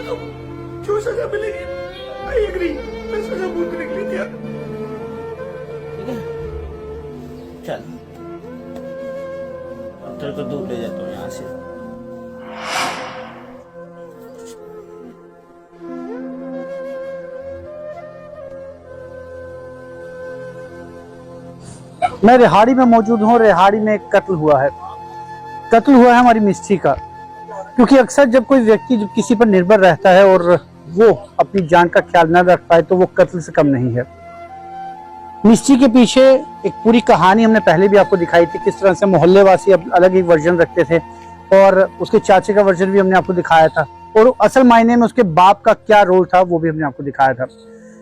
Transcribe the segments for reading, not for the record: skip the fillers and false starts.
बोला तो जो सजा मिलेगी आई एग्री, मैं सजा भूल करने के लिए तैयार। ठीक है, चल अब तेरे को दूर ले जाता हूँ यहाँ से। मैं रेहाड़ी में मौजूद हूँ। रेहाड़ी में एक कत्ल हुआ है हमारी मिस्टी का। क्योंकि अक्सर जब कोई व्यक्ति जब किसी पर निर्भर रहता है और वो अपनी जान का ख्याल न रख पाए तो वो कत्ल से कम नहीं है। मिस्टी के पीछे एक पूरी कहानी हमने पहले भी आपको दिखाई थी, किस तरह से मोहल्ले वासी अब अलग ही वर्जन रखते थे और उसके चाचे का वर्जन भी हमने आपको दिखाया था, और असल मायने में उसके बाप का क्या रोल था वो भी हमने आपको दिखाया था।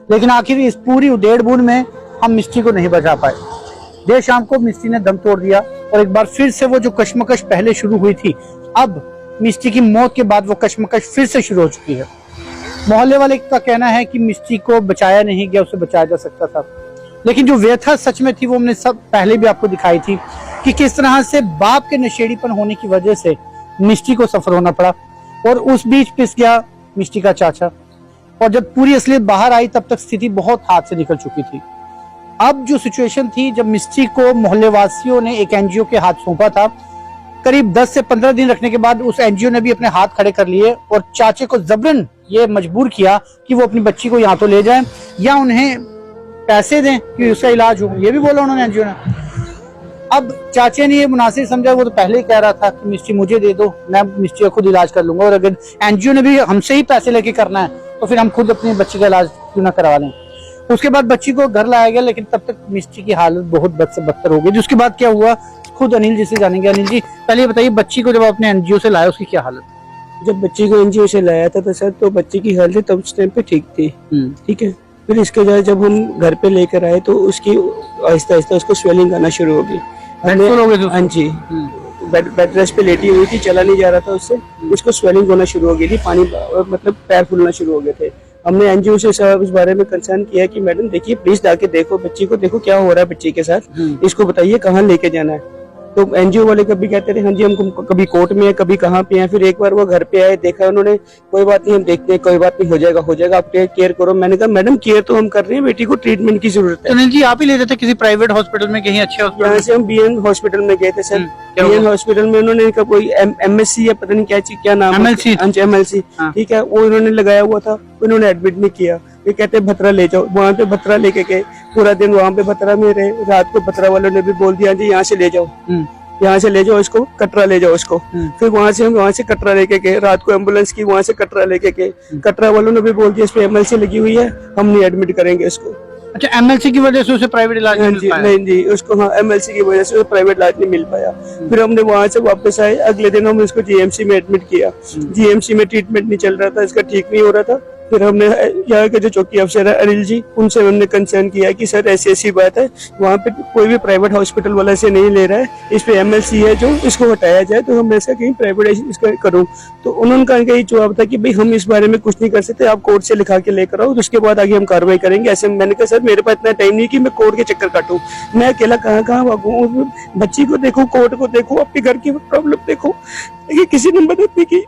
लेकिन आखिर इस पूरी उधेड़-बुन में हम मिस्टी को नहीं बचा पाए। देर शाम को मिस्टी ने दम तोड़ दिया और एक बार फिर से वो जो कश्मकश पहले शुरू हुई थी, अब मिस्टी की मौत के बाद वो कश्मकश फिर से शुरू हो चुकी है। मोहल्ले वाले का कहना है कि मिस्टी को बचाया नहीं गया, उसे बचाया जा सकता था। लेकिन जो व्यथा सच में थी वो हमने सब पहले भी आपको दिखाई थी कि किस तरह से बाप के नशेड़ीपन होने की वजह से मिस्टी को सफर होना पड़ा, और उस बीच पिस गया मिस्टी का चाचा। और जब पूरी असलियत बाहर आई तब तक स्थिति बहुत हाथ से निकल चुकी थी। अब जो सिचुएशन थी, जब मिस्टी को मोहल्ले वासियों ने एक एनजीओ के हाथ सौंपा था, करीब 10 से 15 दिन रखने के बाद उस एनजीओ ने भी अपने हाथ खड़े कर लिए और चाचे को जबरन ये मजबूर किया कि वो अपनी बच्ची को यहाँ तो ले जाएं या उन्हें पैसे दें कि उसका इलाज हो। ये भी बोला उन्होंने एनजीओ ने। अब चाचे ने ये मुनासिब समझा, वो तो पहले ही कह रहा था कि मिस्टी मुझे दे दो, मैं मिस्टी का खुद इलाज कर लूंगा, और अगर एनजीओ ने भी हमसे ही पैसे लेके करना है तो फिर हम खुद अपनी बच्ची का इलाज क्यों ना करवा लें। उसके बाद बच्ची को घर लाया गया, लेकिन तब तक मिस्टी की हालत बहुत बद से बदतर हो गई। उसके बाद क्या हुआ खुद अनिल जी से जानेंगे। अनिल जी, पहले ये बताइए, बच्ची को जब आपने एनजीओ से लाया उसकी क्या हालत? जब बच्ची को एनजीओ से लाया था तो सर तो बच्ची की हालत तब उस टाइम पे ठीक थी। ठीक है, फिर इसके बाद जब हम घर पे लेकर आए तो उसकी आहिस्ता आहिस्ता उसको स्वेलिंग आना शुरू हो गई। हाँ जी, बेड रेस्ट पे लेटी हुई थी, चला नहीं जा रहा था उससे, उसको स्वेलिंग होना शुरू हो गई थी, पानी मतलब पैर फूलना शुरू हो गए थे। हमने एनजीओ से इस बारे में कंसर्न किया कि मैडम देखिए प्लीज जाके देखो बच्ची को, देखो क्या हो रहा है बच्ची के साथ, इसको बताइए कहाँ लेके जाना है। तो एनजीओ वाले कभी कहते थे हाँ जी हम कभी कोर्ट में है, कभी कहाँ पे हैं। फिर एक बार वो घर पे आए, देखा उन्होंने, कोई बात नहीं हम देखते हैं, कोई बात नहीं हो जाएगा, आप केयर करो। मैंने कहा मैडम केयर तो हम कर रहे हैं, बेटी को ट्रीटमेंट की जरूरत है। अनिल जी, आप ही ले रहे थे किसी प्राइवेट हॉस्पिटल में, कहीं अच्छे हॉस्पिटल? यहाँ से हम बीएन हॉस्पिटल में गए थे सर। बीएन हॉस्पिटल में उन्होंने कोई एमएससी या पता नहीं क्या चीज, क्या नाम, एमएलसी, ठीक है, वो उन्होंने लगाया हुआ था, उन्होंने एडमिट नहीं किया। ये कहते भतरा ले जाओ, वहाँ पे भतरा लेके गए, पूरा दिन वहाँ पे भतरा में रहे। रात को भतरा वालों ने भी बोल दिया जी यहाँ से ले जाओ, यहाँ से ले जाओ इसको, कटरा ले जाओ इसको। फिर वहाँ से कटरा लेके गए, रात को एम्बुलेंस की, वहाँ से कटरा लेके गए। कटरा वालों ने भी बोल दिया इस पे एमएलसी लगी हुई है, हम नहीं एडमिट करेंगे इसको। अच्छा, एमएलसी की वजह से उसे प्राइवेट इलाज नहीं मिल पाया? नहीं जी, उसको हाँ एमएलसी की वजह से प्राइवेट इलाज नहीं मिल पाया। फिर हमने वहाँ से वापस आए, अगले दिन हम इसको जीएमसी में एडमिट किया। जीएमसी में ट्रीटमेंट नहीं चल रहा था, इसका ठीक नहीं हो रहा था। फिर हमने यहाँ के जो चौकी अफसर है अनिल जी, उनसे हमने कंसर्न किया कि सर ऐसी बात है, वहाँ पे कोई भी प्राइवेट हॉस्पिटल वाला से नहीं ले रहा है, इस पे एमएलसी है जो, इसको हटाया जाए, तो हम ऐसा कहीं प्राइवेट इसका करूँ। तो उन्होंने कहा यही जवाब था कि भाई हम इस बारे में कुछ नहीं कर सकते, आप कोर्ट से लिखा के लेकर आओ, तो उसके बाद आगे हम कार्रवाई करेंगे। ऐसे मैंने कहा सर मेरे पास इतना टाइम नहीं कि मैं कोर्ट के चक्कर काटूं, मैं अकेला कहाँ भागूं, बच्ची को देखो, कोर्ट को देखो, अपने घर की प्रॉब्लम देखो, लेकिन किसी ने मदद नहीं की।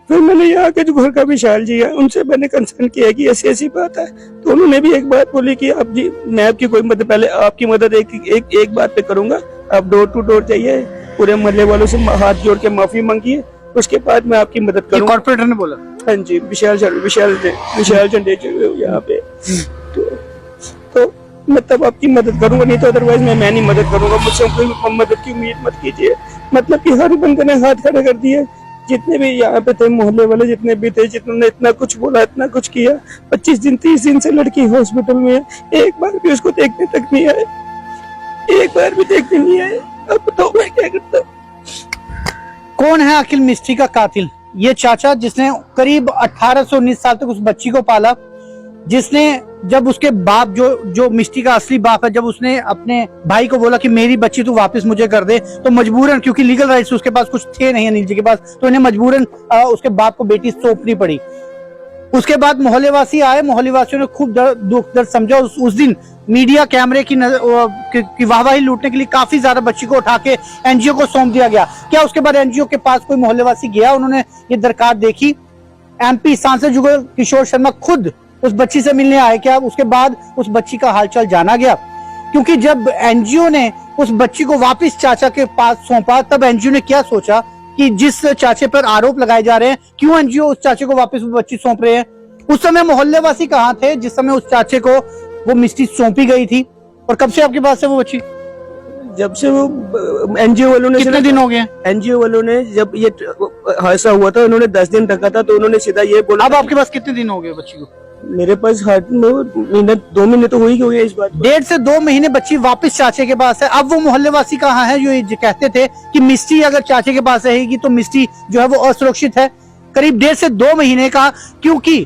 फिर मैंने यहाँ के जो घर का विशाल जी है उनसे मैंने कंसर्न किया कि ऐसी बात है, तो उन्होंने भी एक बात बोली कि आप जी मैं आपकी कोई मदद, पहले आपकी मदद एक बात पे करूंगा, आप डोर टू डोर जाइए, पूरे मोहल्ले वालों से हाथ जोड़ के माफी मांगिए, उसके बाद मैं आपकी मदद करूंगा। कॉर्पोरेटर ने बोला? हाँ जी, विशाल झंडे यहाँ पे। तो मैं तब आपकी मदद करूंगा, नहीं तो अदरवाइज मैं नहीं मदद करूंगा, मुझसे कोई मदद की उम्मीद मत कीजिए। मतलब कि हर बंदे ने हाथ खड़े कर दिए, जितने भी यहाँ पे थे मोहल्ले वाले जितने भी थे, जिन्होंने इतना कुछ बोला, इतना कुछ किया। 25 दिन 30 दिन से लड़की हॉस्पिटल में है, एक बार भी उसको देखने तक नहीं आए, एक बार भी देखने नहीं आए। अब बताओ मैं क्या करता हूँ? कौन है आखिर मिस्टी का कातिल? ये चाचा जिसने करीब 18 से 19 साल तक उस बच्ची को पाला, जिसने जब उसके बाप जो मिस्टी का असली बाप है, जब उसने अपने भाई को बोला कि मेरी बच्ची तू वापस मुझे कर दे, तो मजबूरन, क्योंकि लीगल राइट्स उसके पास कुछ थे नहीं अनिल जी के पास, तो इन्हें मजबूरन उसके बाप को बेटी सौंपनी पड़ी। उसके बाद मोहल्ले वासी आए, मोहल्ले वासियों ने खूब दुख दर्द समझा। उस दिन मीडिया कैमरे की वाहवाही लूटने के लिए काफी ज्यादा बच्ची को उठा के एनजीओ को सौंप दिया गया। क्या उसके बाद एनजीओ के पास कोई मोहल्ले वासी गया? उन्होंने ये दरकार देखी? MP सांसद जुगल किशोर शर्मा खुद उस बच्ची से मिलने आए क्या? उसके बाद उस बच्ची का हालचाल जाना गया, क्योंकि जब एनजीओ ने उस बच्ची को वापस चाचा के पास सौंपा, तब एनजीओ ने क्या सोचा कि जिस चाचे पर आरोप लगाए जा रहे हैं, क्यों एनजीओ उस चाचे को वापस वो बच्ची सौंप रहे हैं? उस समय मोहल्ले वासी कहाँ थे जिस समय उस चाचे को वो मिष्टी सौंपी गई थी? और कब से आपके पास है वो बच्ची? जब से वो एनजीओ वालों ने, कितने दिन हो गए? एनजीओ वालों ने जब ये हादसा हुआ था, उन्होंने 10 दिन रखा था, तो उन्होंने सीधा ये बोला। अब आपके पास कितने दिन हो गए बच्ची को? मेरे पास महीना 2 महीने तो हो ही गए इस बात। 1.5 से 2 महीने बच्ची वापस चाचे के पास है। अब वो मोहल्ले वासी कहाँ है जो ये कहते थे कि मिष्टी अगर चाचे के पास रहेगी तो मिष्टी जो है वो असुरक्षित है? करीब 1.5 से 2 महीने का, क्योंकि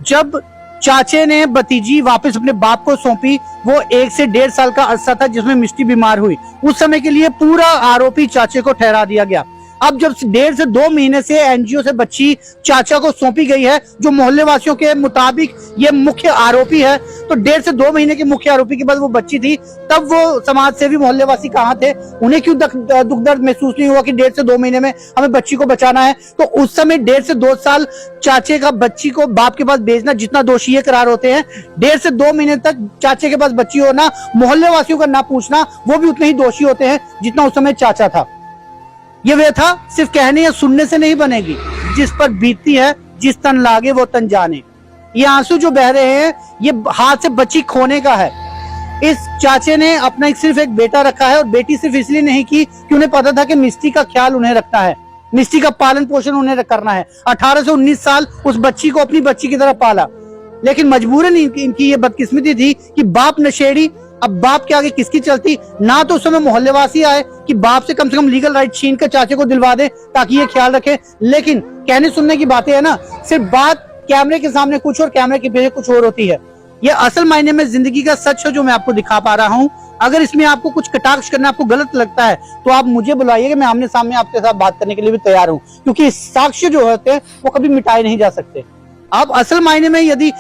जब चाचे ने भतीजी वापस अपने बाप को सौंपी, वो 1 से 1.5 साल का अरसा था जिसमें मिष्टी बीमार हुई। उस समय के लिए पूरा आरोपी चाचे को ठहरा दिया गया। अब जब 1.5 से 2 महीने से एनजीओ से बच्ची चाचा को सौंपी गई है, जो मोहल्ले वासियों के मुताबिक ये मुख्य आरोपी है, तो 1.5 से 2 महीने के मुख्य आरोपी के बाद वो बच्ची थी, तब वो समाज सेवी मोहल्ले वासी कहाँ थे? उन्हें क्यों दुख दर्द महसूस नहीं हुआ कि 1.5 से 2 महीने में हमें बच्ची को बचाना है? तो उस समय 1.5 से 2 साल चाचे का बच्ची को बाप के पास भेजना जितना दोषी ये करार होते हैं, 1.5 से 2 महीने तक चाचे के पास बच्ची होना, मोहल्ले वासियों का ना पूछना, वो भी उतने ही दोषी होते हैं जितना उस समय चाचा था। ये व्यथा सिर्फ कहने या सुनने से नहीं बनेगी, जिस पर बीतती है, जिस तन लागे वो तन जाने। ये आंसू जो बह रहे हैं, ये हाथ से बच्ची खोने का है। इस चाचे ने अपना सिर्फ एक बेटा रखा है, और बेटी सिर्फ इसलिए नहीं की कि उन्हें पता था कि मिष्टी का ख्याल उन्हें रखना है, मिष्टी का पालन पोषण उन्हें करना है। 18 से 19 साल उस बच्ची को अपनी बच्ची की तरह पाला, लेकिन मजबूरन इनकी ये बदकिस्मती थी कि बाप नशेड़ी। अब बाप के आगे किसकी चलती? ना तो उस समय मोहल्ले वासी आए कि बाप से कम लीगल राइट छीन कर चाचे को दिलवा दे ताकि ये ख्याल रखे, लेकिन कहने सुनने की बातें है ना, सिर्फ बात कैमरे के सामने कुछ और कैमरे के पीछे कुछ और होती है। ये असल मायने में जिंदगी का सच है जो मैं आपको दिखा पा रहा हूँ। अगर इसमें आपको कुछ कटाक्ष करना आपको गलत लगता है तो आप मुझे बुलाइए, मैं आमने सामने आपके साथ बात करने के लिए भी तैयार हूँ, क्योंकि साक्ष्य जो होते हैं वो कभी मिटाए नहीं जा सकते। अब असल मायने में यदि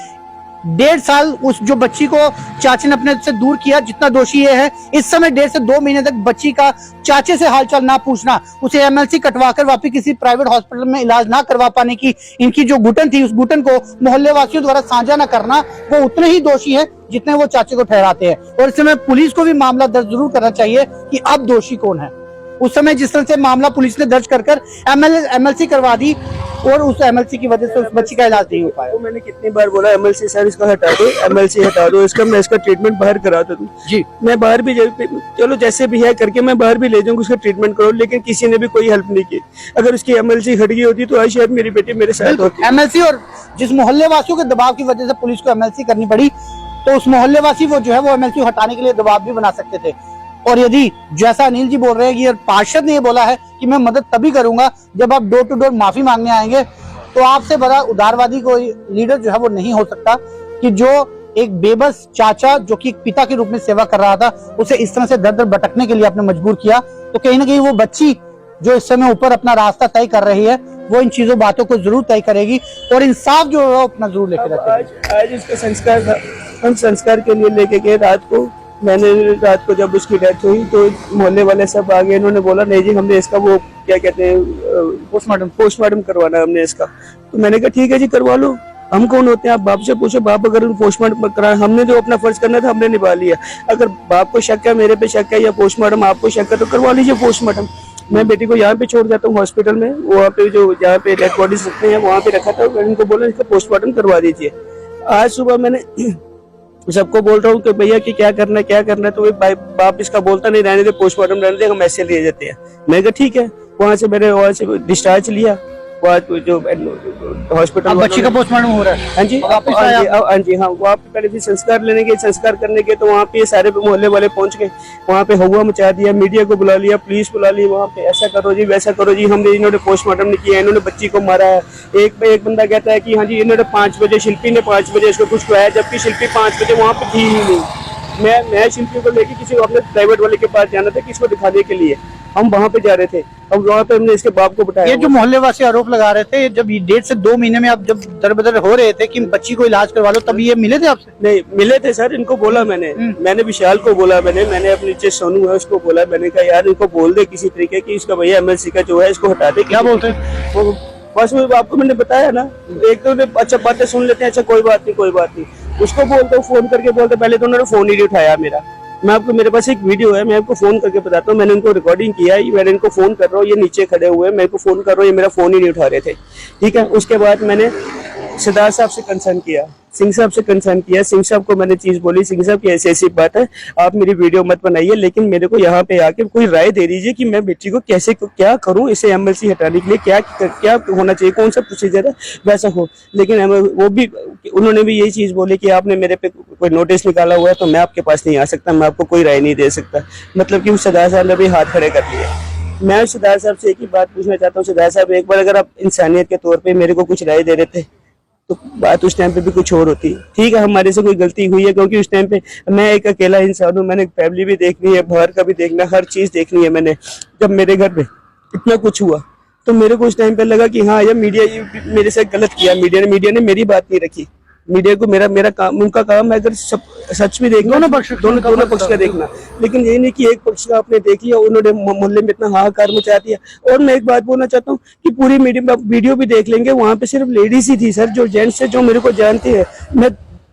1.5 साल उस जो बच्ची को चाचे ने अपने से दूर किया, जितना दोषी ये है, इस समय 1.5 से 2 महीने तक बच्ची का चाचे से हालचाल ना पूछना, उसे एमएलसी कटवाकर वापस किसी प्राइवेट हॉस्पिटल में इलाज ना करवा पाने की इनकी जो घुटन थी, उस घुटन को मोहल्ले वासियों द्वारा साझा न करना, वो उतने ही दोषी है जितने वो चाचे को ठहराते हैं। और इस समय पुलिस को भी मामला दर्ज जरूर करना चाहिए कि अब दोषी कौन है। उस समय जिस तरह से मामला पुलिस ने दर्ज कर एमएलसी करवा दी, और उस एमएलसी की वजह से उस बच्ची का इलाज नहीं हो पाया। तो मैंने कितनी बार बोला एमएलसी सर इसका हटा दो, एमएलसी हटा दो, इसका मैं इसका ट्रीटमेंट बाहर कराता दूं जी। मैं बाहर भी चलो जैसे भी है करके मैं बाहर भी ले जाऊंगा, उसका ट्रीटमेंट करो, लेकिन किसी ने भी कोई हेल्प नहीं की। अगर उसकी एमएलसी हट गई होती तो आज शायद मेरी बेटी मेरे साथ होती। एमएलसी और जिस मोहल्ले वासियों के दबाव की वजह से पुलिस को एमएलसी करनी पड़ी, तो उस मोहल्ले वासी वो जो है वो एमएलसी हटाने के लिए दबाव भी बना सकते थे। और यदि जैसा अनिल जी बोल रहे हैं कि पार्षद ने ये बोला है कि मैं मदद तभी करूंगा जब आप डोर टू डोर माफी मांगने आएंगे, तो आपसे बड़ा उदारवादी कोई लीडर जो है वो नहीं हो सकता कि जो एक बेबस चाचा जो कि एक पिता के रूप में सेवा कर रहा था, उसे इस तरह से दर दर भटकने के लिए आपने मजबूर किया। तो कहीं ना कहीं वो बच्ची जो इस समय ऊपर अपना रास्ता तय कर रही है, वो इन चीजों बातों को जरूर तय करेगी और इंसाफ जो है अपना जरूर लेके रखेगी। आज इसका संस्कार था, हम संस्कार के लिए लेके गए रात को। मैंने रात को जब उसकी डेथ हुई तो मोहल्ले वाले सब आ गए, इन्होंने बोला नहीं जी हमने इसका वो क्या कहते हैं पोस्टमार्टम करवाना हमने इसका। तो मैंने कहा ठीक है जी करवा लो, हम कौन होते हैं, आप बाप से पूछो, बाप अगर पोस्टमार्टम करा, हमने जो अपना फर्ज करना था हमने निभा लिया। अगर बाप को शक है, मेरे पे शक है, या पोस्टमार्टम आपको शक है तो करवा लीजिए पोस्टमार्टम। मैं बेटी को यहाँ पे छोड़ जाता हूँ हॉस्पिटल में, वहाँ पे जो जहाँ पे डेड बॉडीज रखते हैं वहाँ पे रखा था, मैंने उनको बोला इसका पोस्टमार्टम करवा दीजिए। आज सुबह मैंने सबको बोल रहा हूँ कि भैया कि क्या करना है, तो बाप इसका बोलता नहीं, रहने दे पोस्टमार्टम रहने दे, हम ऐसे ले जाते हैं। मैं कहा ठीक है, वहाँ से मैंने वहाँ से डिस्चार्ज लिया, जो हॉस्पिटल बच्ची का पोस्टमार्टम हो रहा है। हाँ जी हाँ, वहाँ पे पहले भी संस्कार लेने के, संस्कार करने के, तो वहाँ पे सारे मोहल्ले वाले पहुंच गए, वहाँ पे हुआ मचा दिया, मीडिया को बुला लिया, पुलिस बुला ली, वहाँ पे ऐसा करो जी वैसा करो जी, हमने इन्होंने पोस्टमार्टम नहीं किया, इन्होंने बच्ची को मारा है। एक बंदा कहता है कि हाँ जी इन्होंने 5 बजे, शिल्पी ने 5 बजे इसको कुछ खुआया, जबकि शिल्पी 5 बजे वहाँ पे थी ही नहीं। मैं शिल्पी को लेके किसी अपने प्राइवेट वाले के पास जाना था, किसको दिखाने के लिए हम वहाँ पे जा रहे थे। अब वहाँ पे हमने इसके बाप को बताया। ये जो मोहल्ले वासी आरोप लगा रहे थे, जब 1.5 से 2 महीने में आप जब दरबदर हो रहे थे कि बच्ची को इलाज करवा लो, तब ये मिले थे आपसे? नहीं मिले थे सर, इनको बोला मैंने विशाल को बोला, मैंने अपने नीचे सोनू है उसको बोला, मैंने कहा यार इनको बोल दे किसी तरीके की, इसका भैया एमएलसी का जो है इसको हटा दे। क्या बोलते? बस वो आपको मैंने बताया ना, एक तो अच्छा बातें सुन लेते हैं, अच्छा कोई बात नहीं कोई बात नहीं, उसको बोलते हो फोन करके बोलते, पहले तो उन्होंने फोन ही नहीं उठाया मेरा। मैं आपको, मेरे पास एक वीडियो है, मैं आपको फोन करके बताता हूँ, मैंने इनको रिकॉर्डिंग किया है, मैंने इनको फोन कर रहा हूँ, ये नीचे खड़े हुए हैं, मैं इनको फोन कर रहा हूँ, ये मेरा फोन ही नहीं उठा रहे थे। ठीक है, उसके बाद मैंने सरदार साहब से कंसर्न किया, सिंह साहब से कंसर्न किया, सिंह साहब को मैंने चीज बोली, सिंह साहब की ऐसी ऐसी बात है, आप मेरी वीडियो मत बनाइए, लेकिन मेरे को यहाँ पे आके कोई राय दे दीजिए कि मैं बेटी को कैसे क्या करूं, इसे एमएलसी हटाने के लिए क्या होना चाहिए, कौन सा प्रोसीजर है वैसा हो। लेकिन वो भी, उन्होंने भी यही चीज बोली कि आपने मेरे पे कोई नोटिस निकाला हुआ है तो मैं आपके पास नहीं आ सकता, मैं आपको कोई राय नहीं दे सकता। मतलब कि सरदार साहब ने भी हाथ खड़े कर लिए। मैं सरदार साहब से एक ही बात पूछना चाहता हूँ, सरदार साहब एक बार अगर आप इंसानियत के तौर पे मेरे को कुछ राय दे रहे थे तो बात उस टाइम पे भी कुछ और होती। ठीक है, हमारे से कोई गलती हुई है, क्योंकि उस टाइम पे मैं एक अकेला इंसान हूँ, मैंने फैमिली भी देखनी है, बाहर का भी देखना, हर चीज देखनी है मैंने। जब मेरे घर पे इतना कुछ हुआ तो मेरे को उस टाइम पे लगा कि हाँ, ये मीडिया ये मेरे से गलत किया, मीडिया ने मेरी बात नहीं रखी। मीडिया को मेरा काम, उनका काम है अगर सब सच भी देखना, दोनों पक्ष का देखना, लेकिन ये नहीं कि एक पक्ष का आपने देख लिया, उन्होंने मोहल्ले में इतना हाहाकार मचा दिया। और मैं एक बात बोलना चाहता हूँ कि पूरी वीडियो भी देख लेंगे, वहां पे सिर्फ लेडीज ही थी सर, जो जेंट्स है जो मेरे को जानते हैं। मैं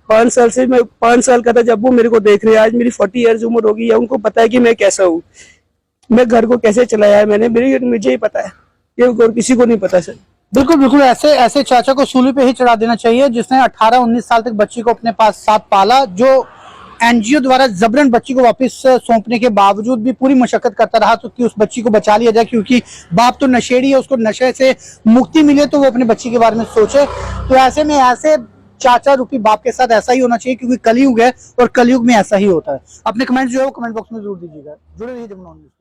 5 साल का था जब वो मेरे को देख रहे हैं, आज मेरी 40 ईयर्स उम्र होगी, या उनको पता है कि मैं कैसा हूँ, मैं घर को कैसे चलाया है मैंने, मुझे ही पता है, ये और किसी को नहीं पता सर। बिल्कुल बिल्कुल, ऐसे चाचा को सूली पे ही चढ़ा देना चाहिए जिसने 18-19 साल तक बच्ची को अपने पास साथ पाला, जो एनजीओ द्वारा जबरन बच्ची को वापस सौंपने के बावजूद भी पूरी मशक्कत करता रहा तो कि उस बच्ची को बचा लिया जाए, क्योंकि बाप तो नशेड़ी है, उसको नशे से मुक्ति मिले तो वो अपने बच्ची के बारे में सोचे। तो ऐसे में ऐसे चाचा रूपी बाप के साथ ऐसा ही होना चाहिए, क्योंकि कलयुग है और कलयुग में ऐसा ही होता है। अपने कमेंट जो है वो कमेंट बॉक्स में जरूर दीजिएगा। जुड़े रहिए जमुना न्यूज़।